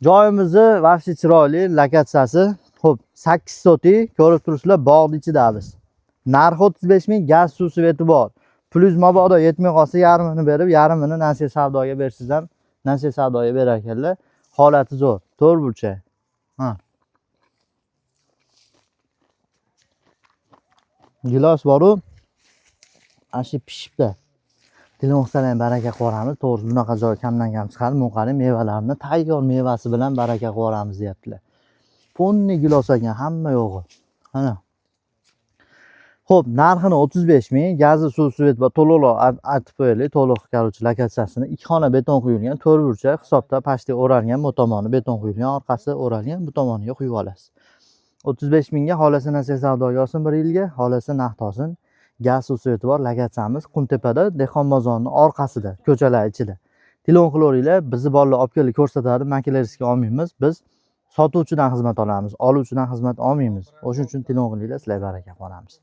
Joyimizni vahshiy chiroyli, lokatsiyasi. Xo'p, 8 sotik ko'rib turibsizlar, bog'ning ichidamiz. Narxi 35 ming, gaz, suv, sveti bor. Plyus mabodo yetmay qolsa yarmini berib, yarmini nasiya savdoga bersizdan, nasiya savdoga berar ekanlar. Holati zo'r. 4 burchak. Ha. Gilos boru. Ashi pishibdi. Tilmoqsalarni baraka qo'ramiz. To'g'ri bunaqa joy kamdan kam chiqadi. Muqari mevalarni tayyor mevasi bilan baraka qo'ramiz deyaptilar. Ponni gilos ekan hamma yo'g'i. Mana. Xo'p, narxini 35 ming, gazi, suv, svet va to'liq aytib qo'yaylik. To'liq korоче lokatsiyasini 2 xona beton quyilgan, 4 burchak, hisobda pastga o'ralgan, bu tomoni beton quyilgan, orqasi o'ralgan, bu tomoniga quyib olasiz. 35 mingga xolasi nasiya savdoga olsin 1 yilga, xolasi naqd olsin. Gaz, suv, sveti bor, lokatsiyamiz Qumtepada, Dehqon bozorining orqasida, ko'chalar ichida. Telefon qilaveringlar, bizni bolalar olib kelib ko'rsatadi, makilerskiy olmaymiz. Biz sotuvchidan xizmat olamiz, oluvchidan xizmat olmaymiz. O'shuning uchun telefon qilinglar, sizlarga baraka qilamiz.